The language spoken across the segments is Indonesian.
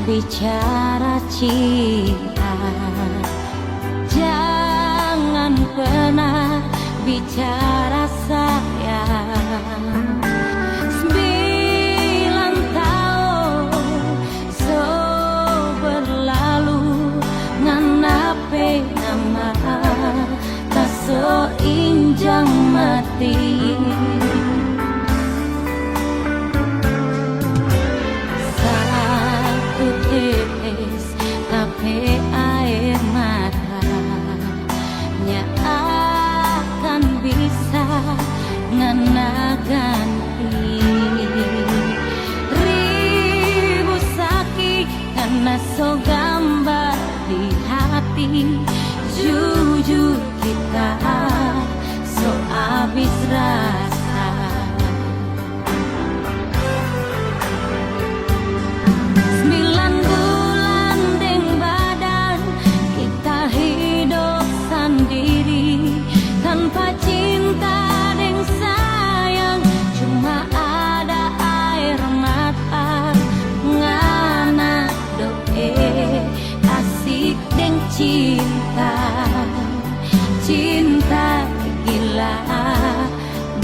bicara cinta, jangan pernah bicara sayang. 9 tahun so berlalu nganape nama tak so injang mati. Tapi air matanya akan bisa ngana ganti ribu sakit karena so gambar di hati. Jujur kita so habis rasa. 9 bulan deng badan kita hidup sendiri tanpa cinta deng sayang, cuma ada air mata ngana doe asik deng cinta. Cinta gila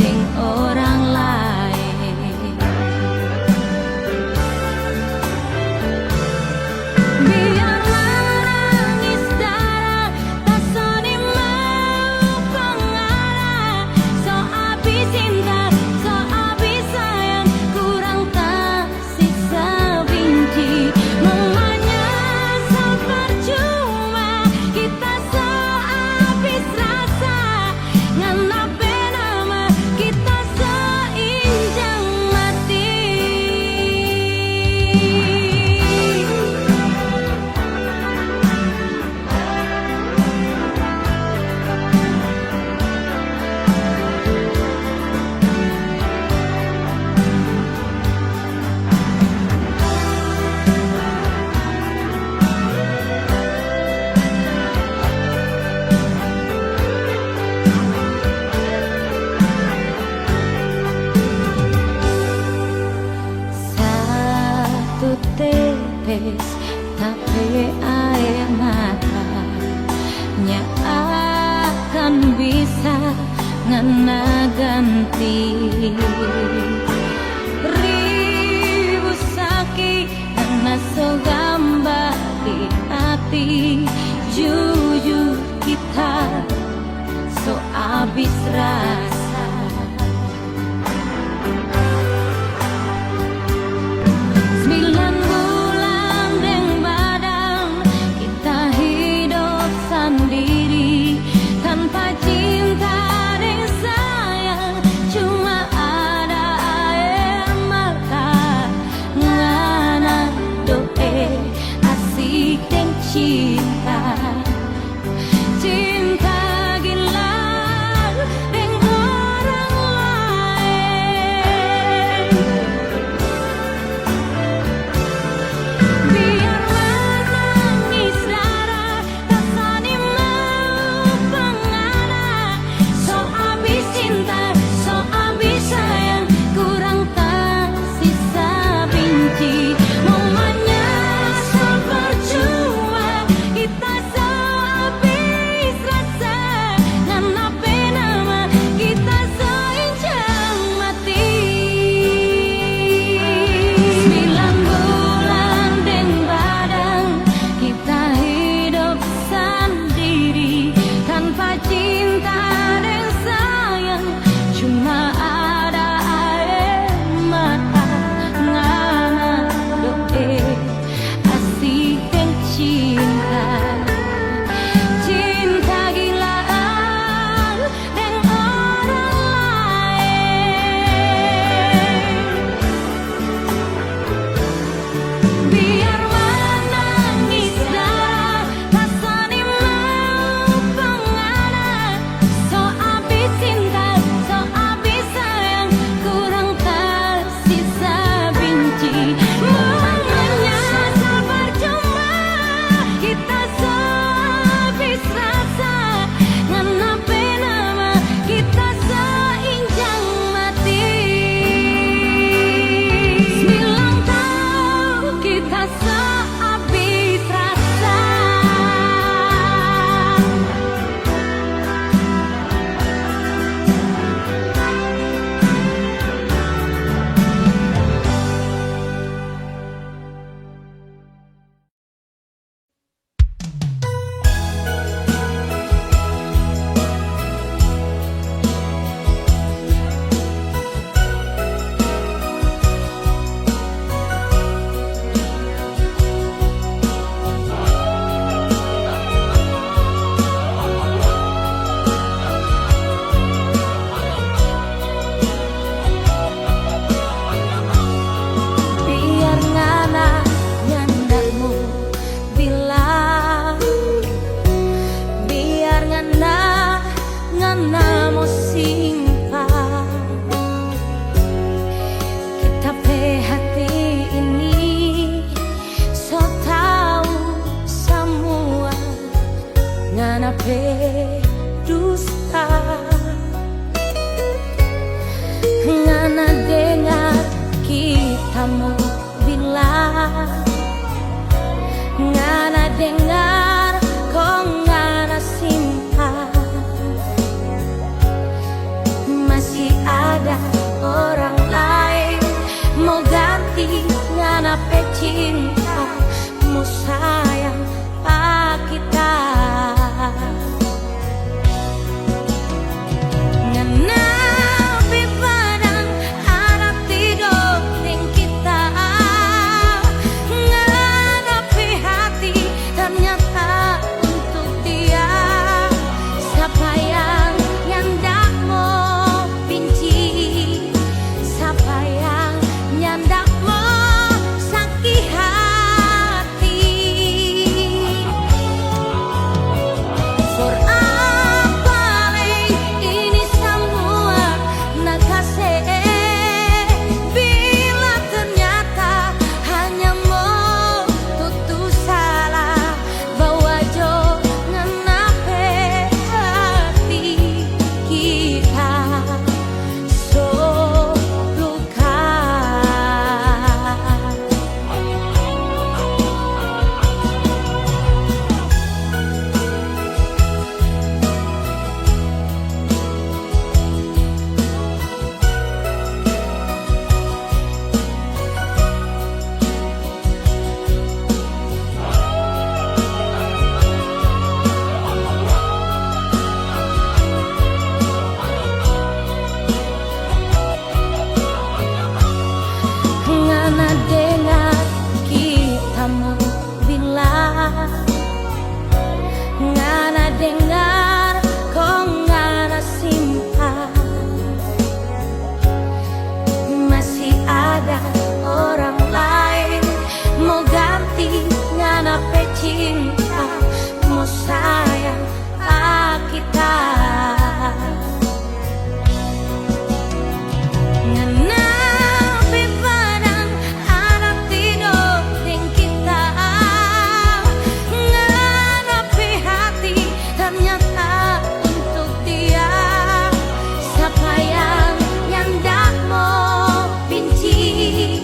deng orang lain. Biar menangis darah tak so dimau pengarah. So habis cinta, so habis sayang, kurang kasih sebinci. Mamanya so percuma, kita so habis rasa. Nganape nama kita so injang mati. Satu tetes tapi air matanya akan bisa ngena ganti ribu sakit karena so gambar di hati. Jujur kita so habis rasa. 9 bulan deng badan kita hidup sendiri tanpa cinta deng sayang, cuma ada hati nganape cintamu sayang pak kita. Nganapi padang arati dongeng kita, nganapi hati ternyata untuk dia. Siapa yang ndak mau benci, siapa yang ndak mau sakit hati. For apa ini semua nak kasih, bila ternyata hanya mau tutu salah bawa jo nganape hati kita so luka. Ngana dengar kita mau bilang, ngana dengar kok ngana simpan, masih ada orang lain mau ganti nganape cinta mau sayang kita. Nganapi padang arati dongeng kita, nganapi hati ternyata untuk dia. Siapa yang ndak mau benci,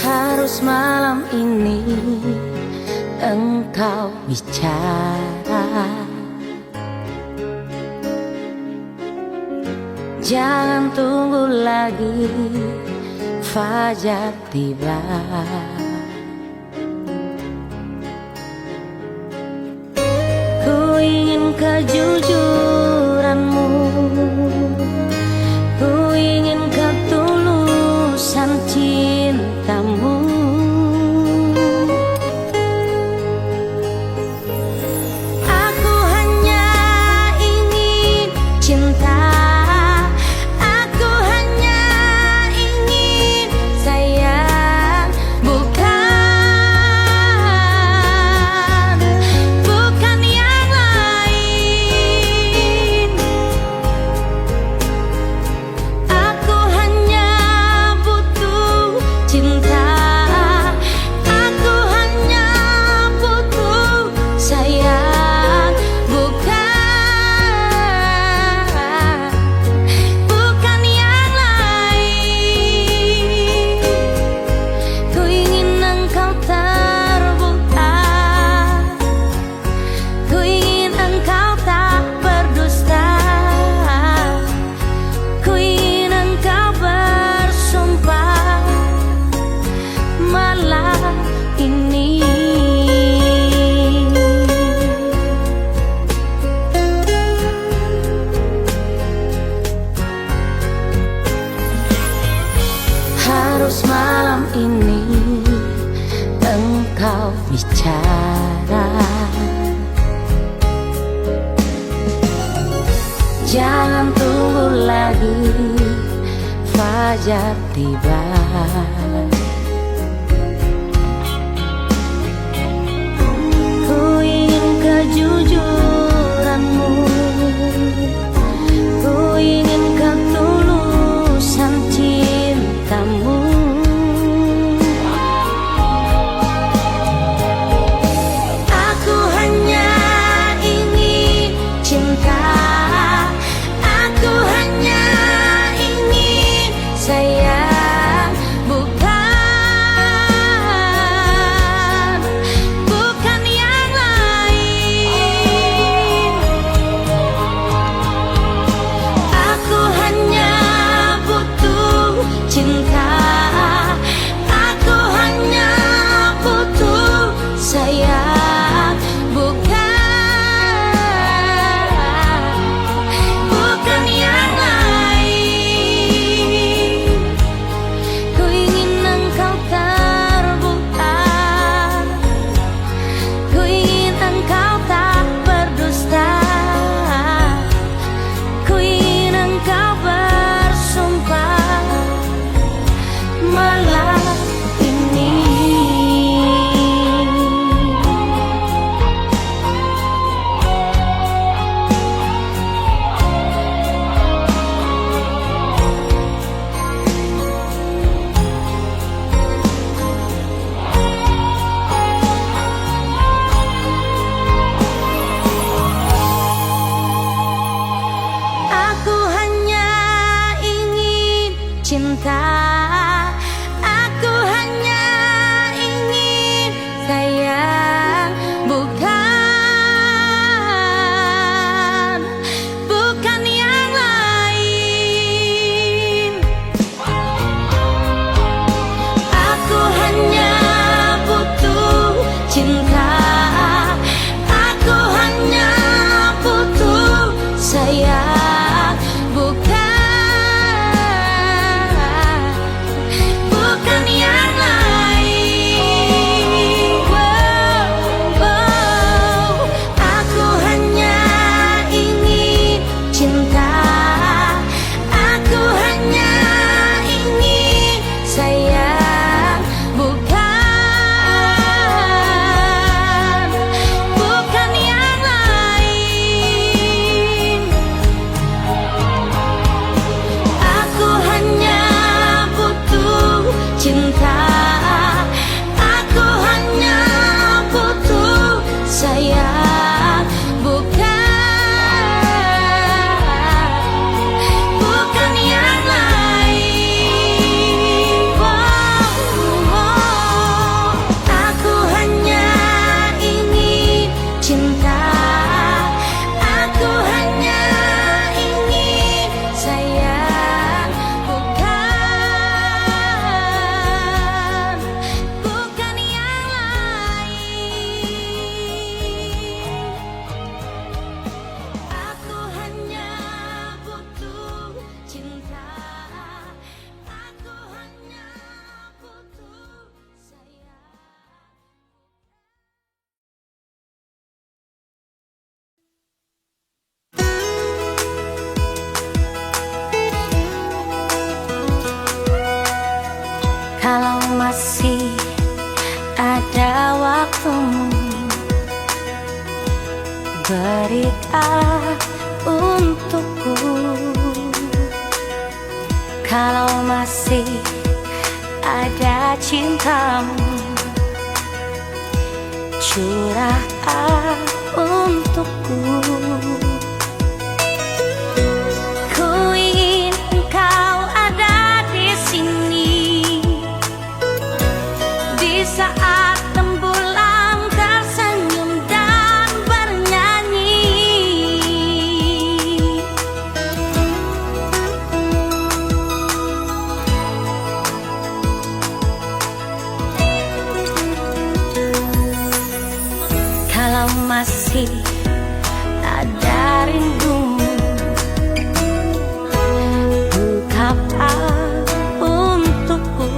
Harus malam ini engkau bicara, jangan tunggu lagi fajar tiba. Ku ingin kejujuranmu, ku ingin ketulusan cintamu. Aku hanya ingin cinta, aku hanya ingin sayang, bukan yang lain. Aku hanya butuh cinta, aku hanya butuh sayang, bukan yang lain. Ku ingin engkau terbuka, ku ingin engkau tak berdusta, ku ingin engkau bersumpah malam ini. Harus malam ini engkau bicara, jangan tunggu lagi fajar tiba. Ku ingin kejujuranmu, ku ingin ketulusan cintamu. Aku hanya ingin cinta, aku hanya ingin sayang, bukan yang lain. Aku hanya butuh cinta, aku hanya butuh sayang, bukan yang lain. Ku ingin engkau terbuka, ku ingin engkau tak berdusta, ku ingin engkau bersumpah malam ini. Aku hanya ingin cinta, aku hanya ingin sayang, bukan yang lain. Aku hanya butuh cinta, aku hanya butuh sayang, waktumu, berikan untukku. Kalau masih ada cintamu, curahkan untukku. Ku ingin engkau ada di sini di saat rembulan tersenyum dan bernyanyi. Kalau masih ada rindumu, ungkapkan untukku.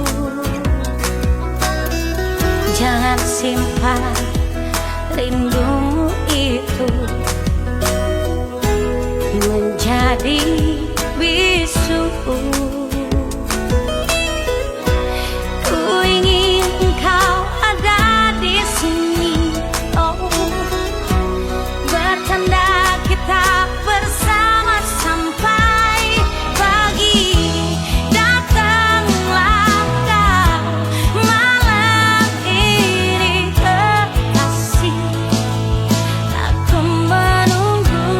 Jangan simpan rindumu itu menjadi bisu. Ku ingin engkau ada di sini, oh, bertanda kita bersama sampai pagi. Datanglah kau malam ini kekasih, aku menunggu.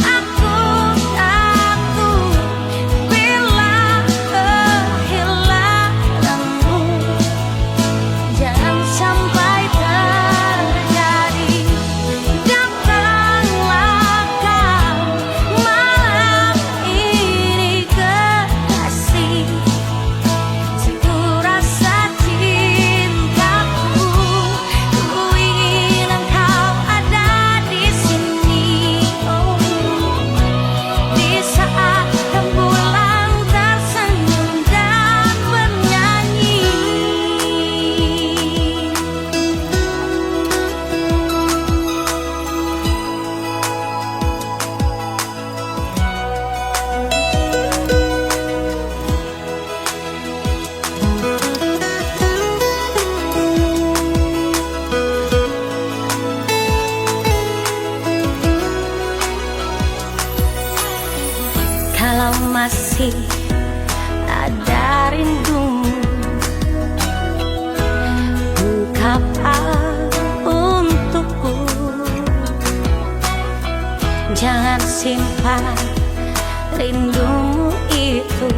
Aku takut bila kehilanganmu, jangan sampai terjadi. Datanglah kau malam ini kekasih, sentuh rasa cintaku. Ku ingin engkau ada di sini, oh, di saat rembulan tersenyum dan bernyanyi. Kalau masih ada rindumu, ungkapkan untukku. Jangan simpan rindumu itu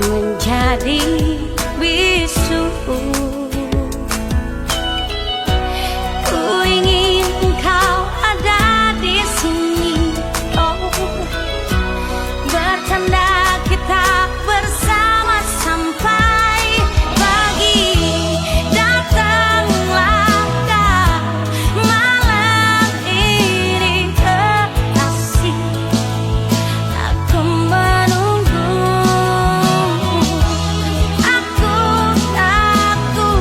menjadi bisu. Ku ingin engkau ada di sini, oh, bertanda kita bersama sampai pagi. Datanglah kau malam ini kekasih, aku menunggu. Aku takut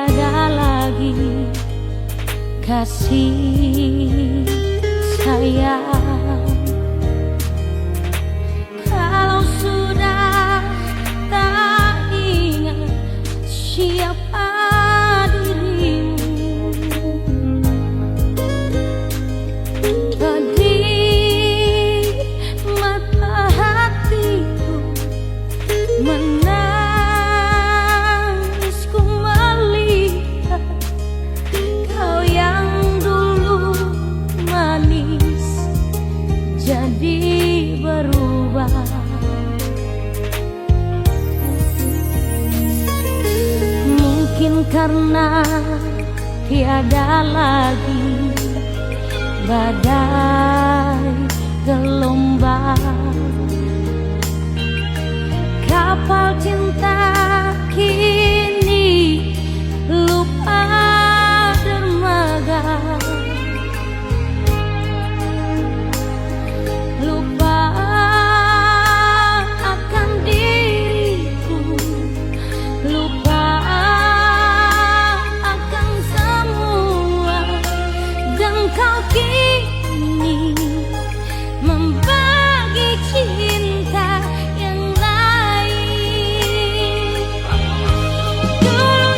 tiada lagi kasih sayang. Kalau sudah tak ingat siapa dirimu, pedih mata hatiku menangis, ku melihat kau yang dulu manis jadi berubah. Mungkin karena tiada lagi badai gelombang, kapal cinta kini lupa dermaga, lupa akan diriku, lupa akan semua, dan kau kini membagi cinta yang lain. Dulu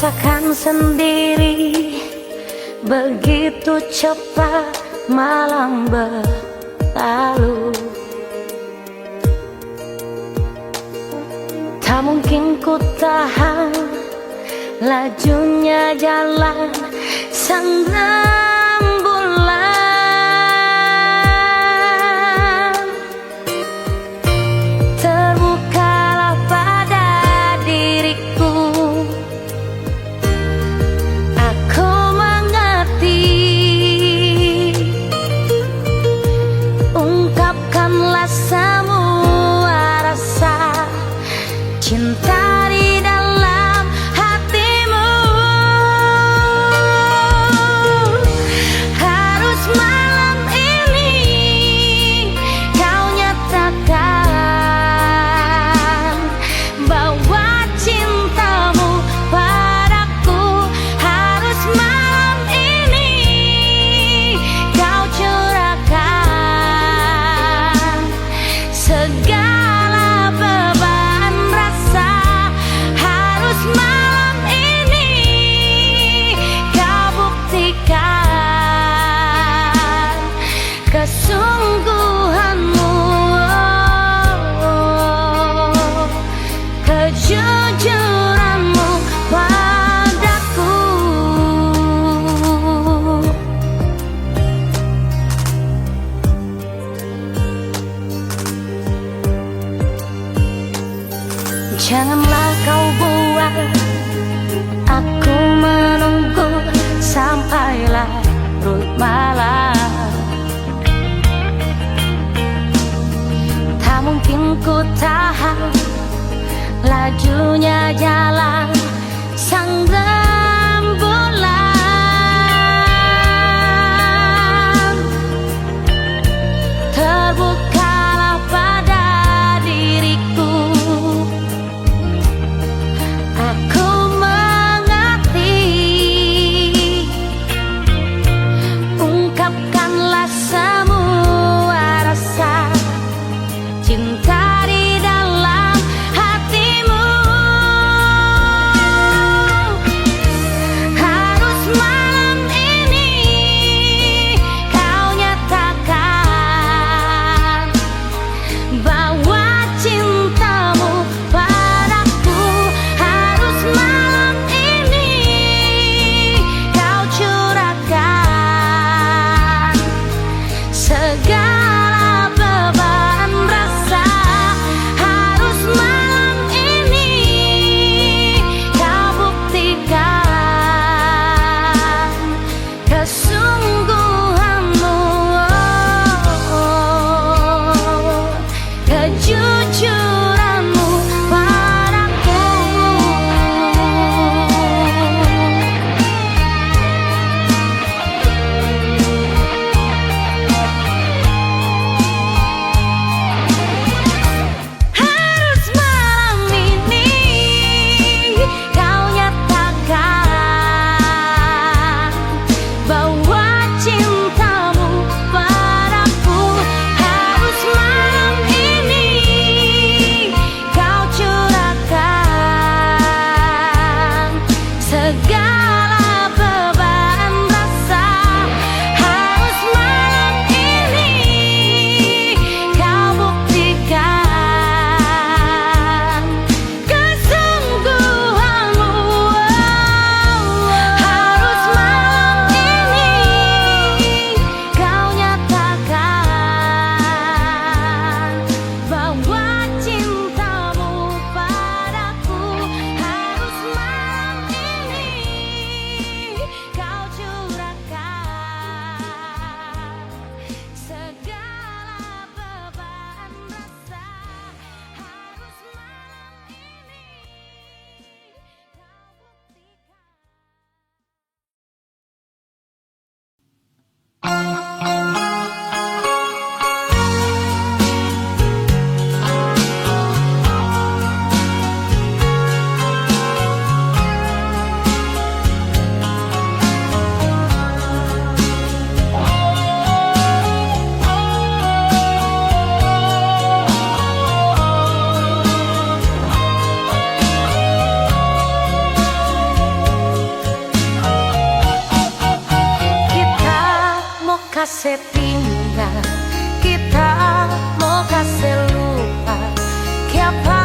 rasakan sendiri, begitu cepat malam berlalu. Tak mungkin ku tahan lajunya jalan sang rembulan. Terbukalah pada diriku, aku mengerti. Ungkapkanlah semua rasa cinta di dalam hatimu. Harus malam ini kau nyatakan bahwa cintamu padaku. Harus malam ini kau curahkan segala beban rasa. Harus malam ini kau buktikan kesungguhanmu, kejujuranmu padaku. Janganlah kau buat aku menunggu sampai larut malam. Tak mungkin ku tahan lajunya jalan sang rembulan. Terbukalah pada diriku, aku mengerti. Ungkapkanlah semua rasa cinta di dalam hatimu. Harus malam ini kau nyatakan bahwa cintamu padaku. Harus malam ini kau curahkan segala beban rasa. Harus malam ini kau buktikan kesungguhanmu, kejujuranmu padaku. Harus malam ini kau nyatakan bahwa cintamu padaku. Harus malam ini kau curahkan segala beban rasa. Harus malam ini kau buktikan kesungguhanmu. Harus malam ini kasih tinggal, kita mau kasih lupa, siapa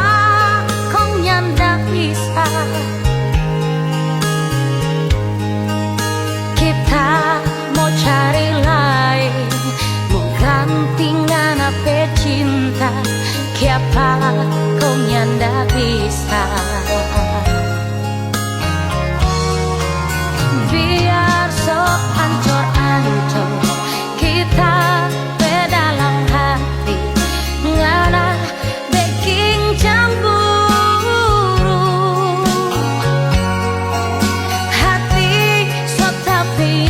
kau nyanda bisa. Kita mau cari lain, mau gantingan apa cinta, siapa kau nyanda bisa. Biar sok ancur-ancur kita dalam hati, ngana baking cemburu. Hati sok tapi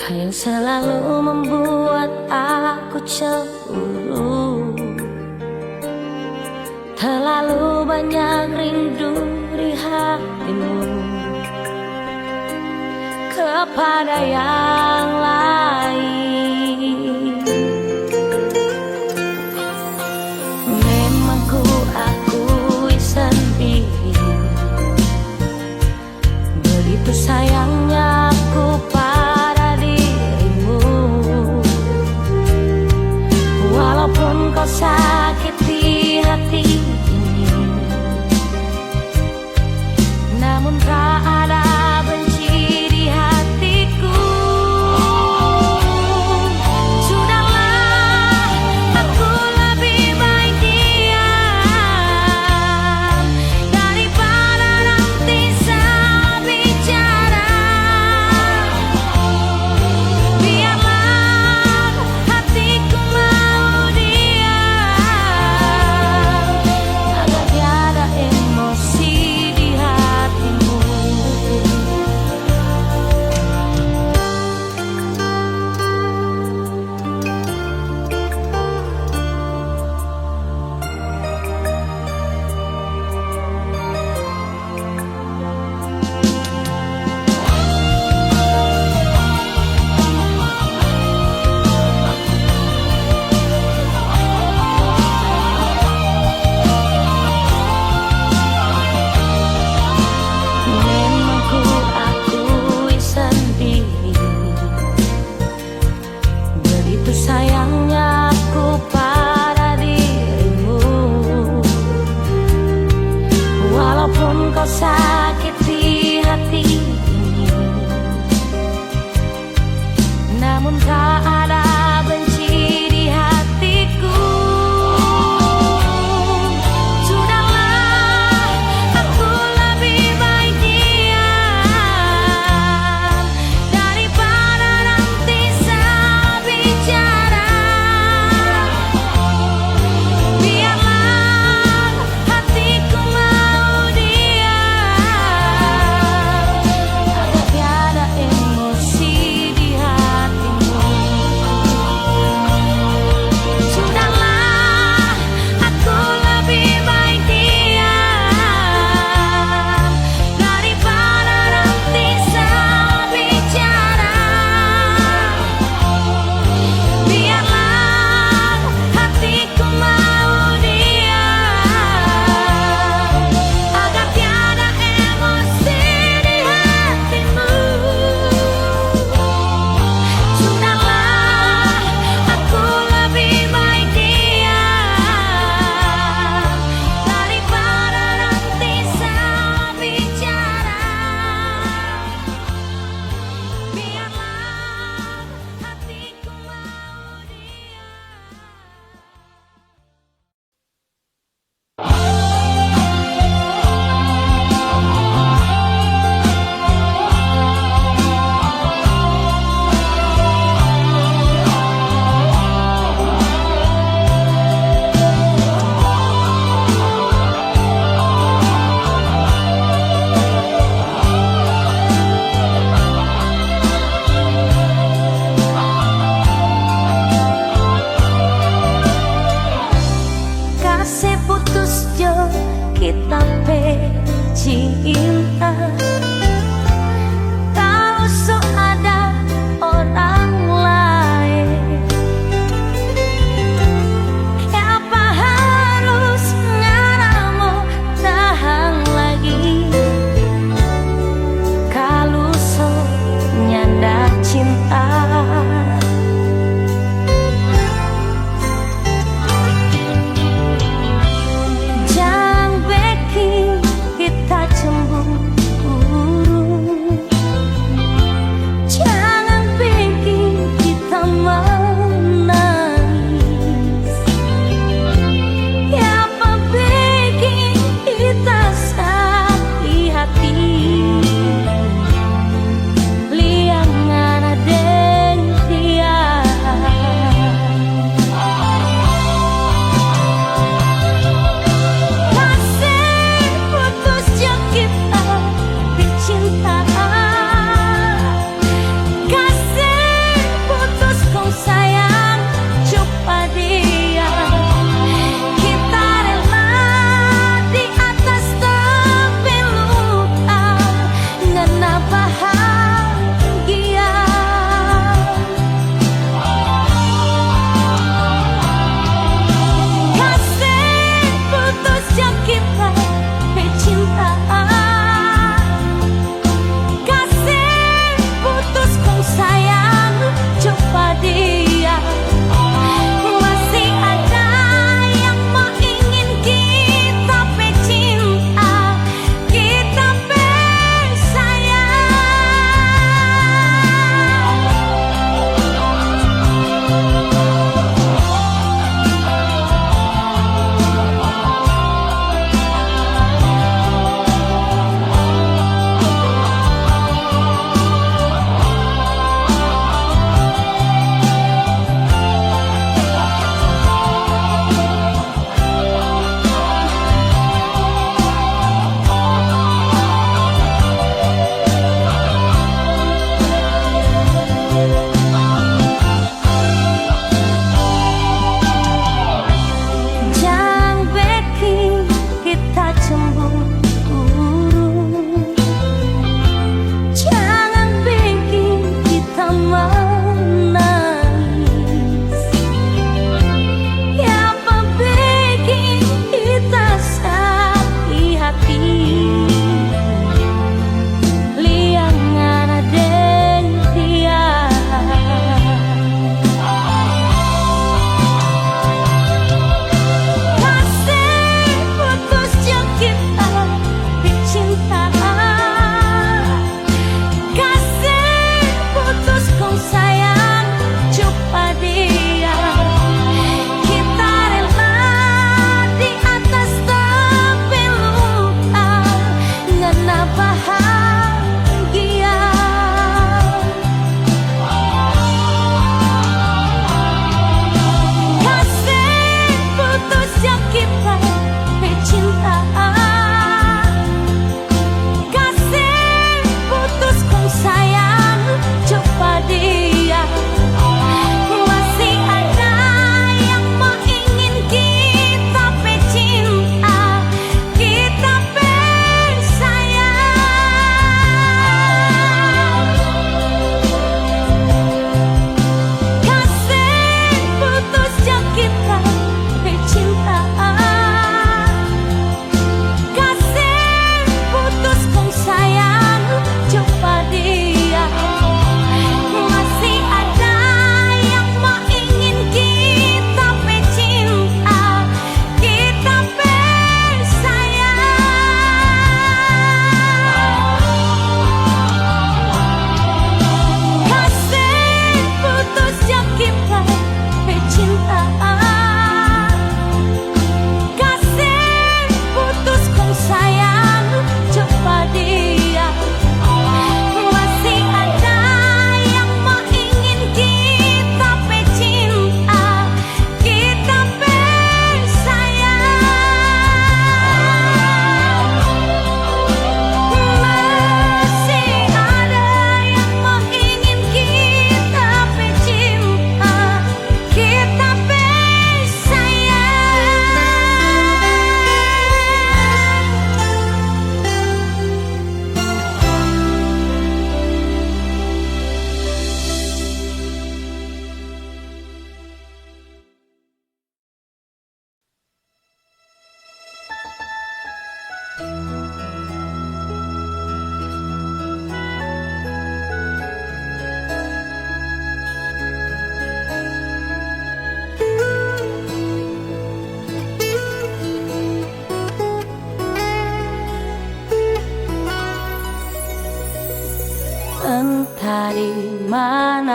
yang selalu membuat aku cemburu. Terlalu banyak rindu di hatimu kepada yang lain. Memang ku akui sendiri, begitu sayangnya aku pada dirimu. Walaupun kau sakiti hati ini, namun tak ada benci di hatiku.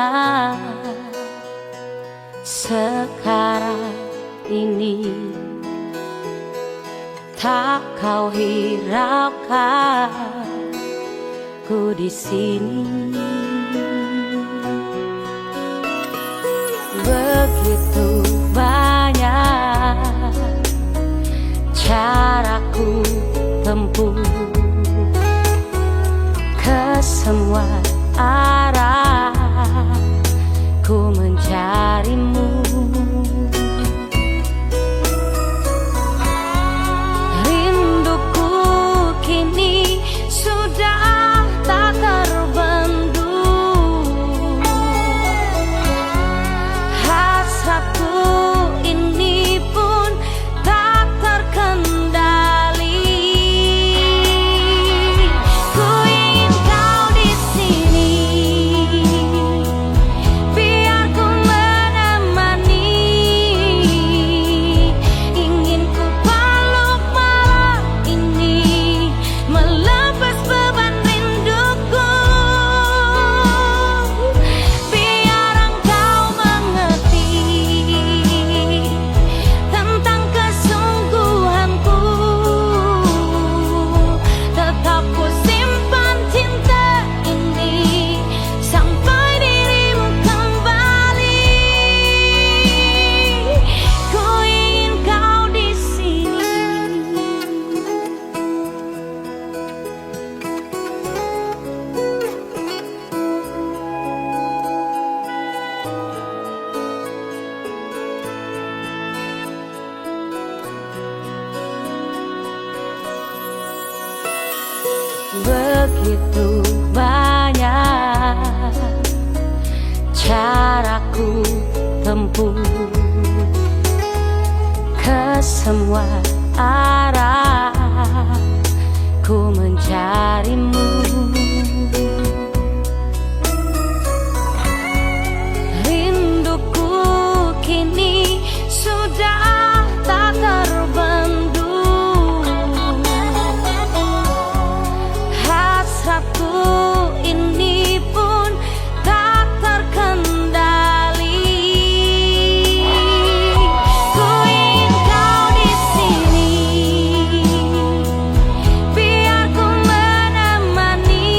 mana sekarang ini tak kau hiraukan ku di sini. Begitu banyak caraku tempuh ke semua arah ku mencarimu. Rinduku kini sudah tak terbendung. Hasratku ini pun tak terkendali. Ku ingin kau di sini, biar ku menemani. Ingin ku peluk malam ini, melepas beban rinduku. Biar engkau mengerti tentang kesungguhanku. Tetap ku simpan cinta ini sampai dirimu kembali. Ku ingin kau di sini. Begitu banyak caraku tempuh ke semua arah ku mencarimu. Rinduku kini sudah tak terbendung. Hasratku ini pun tak terkendali. Ku ingin kau di sini, biar ku menemani.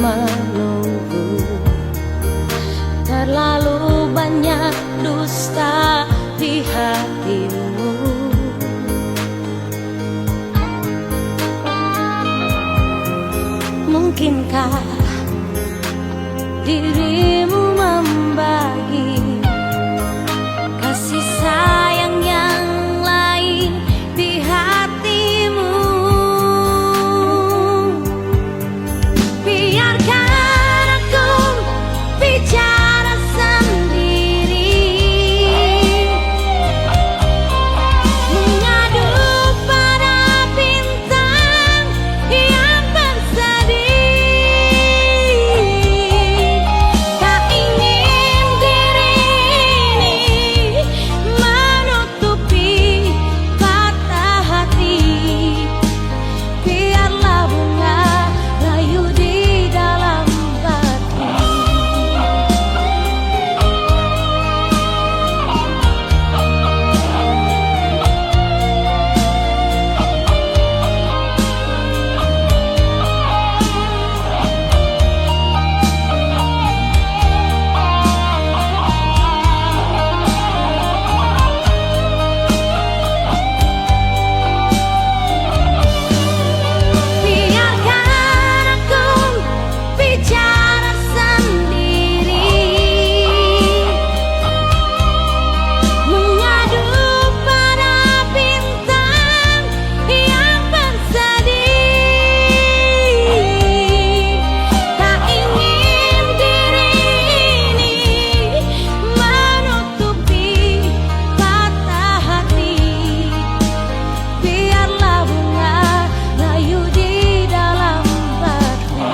menunggu. Terlalu banyak dusta di hatimu. Mungkinkah dirimu membagi kasih sayang yang lain di hatimu? Biarkan aku bicara sendiri, mengadu pada bintang yang bersedih. Tak ingin diri ini menutupi patah hati. Biarlah bunga layu di dalam batu. Biarkan aku bicara sendiri, mengadu pada bintang yang bersedih. Tak ingin diri ini menutupi patah hati. Biarlah bunga layu di dalam batu.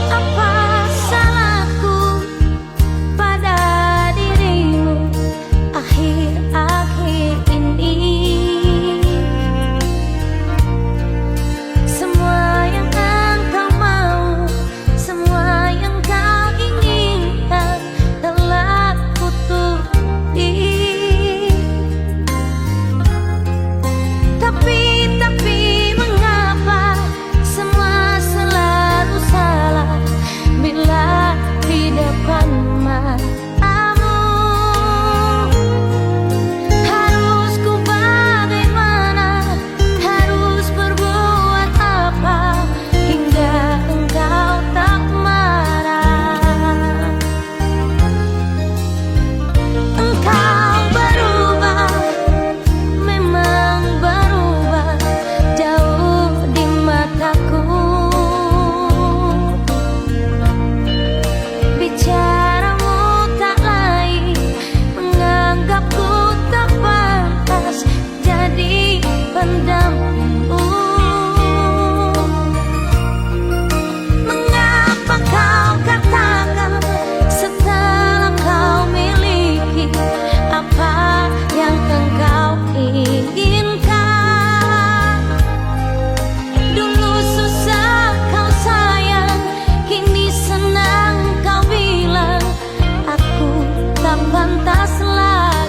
Apa salahku pada dirimu akhir-akhir ini? Semua yang engkau mau, semua yang kau inginkan telah kuturuti. Tapi mengapa semua selalu salah bila di depan matamu? Harus ku bagaimana? Harus berbuat apa hingga engkau tak marah? Engkau berubah, memang berubah jauh di mataku. Bicaramu tak lain, menganggapku tak pantas jadi pendampingmu. Mengapa kau katakan setelah kau miliki apa yang engkau inginkan? Dulu susah kau sayang, kini senang kau bilang aku tak pantas lagi.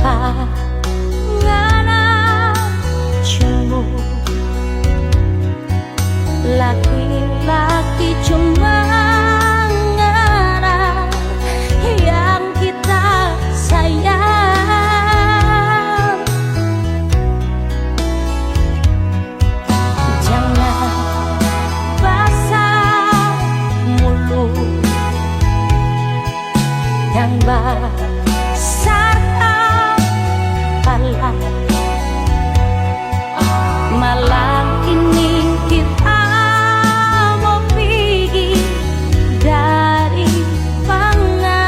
panganan cemu. Laki-laki cuma ngarang yang kita sayang. Jangan basah mulut yang besar kepala. Malam ini kita mau pergi dari panganan.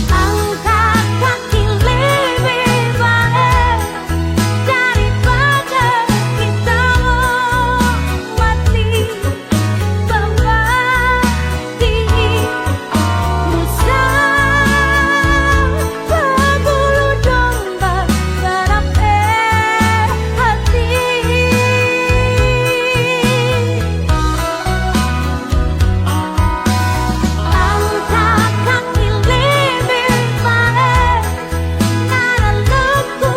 Angkat kaki lebih baik daripada kita mati berbagi rusa berbulu domba berapi hati. Angkat kaki lebih baik karena luku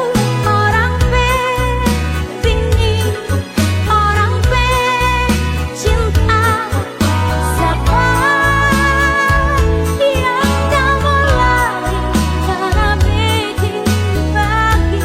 orang bini orang cinta siapa yang kamu lagi karena bikin bagi.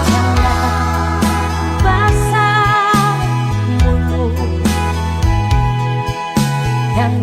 Jangan basah mulut yang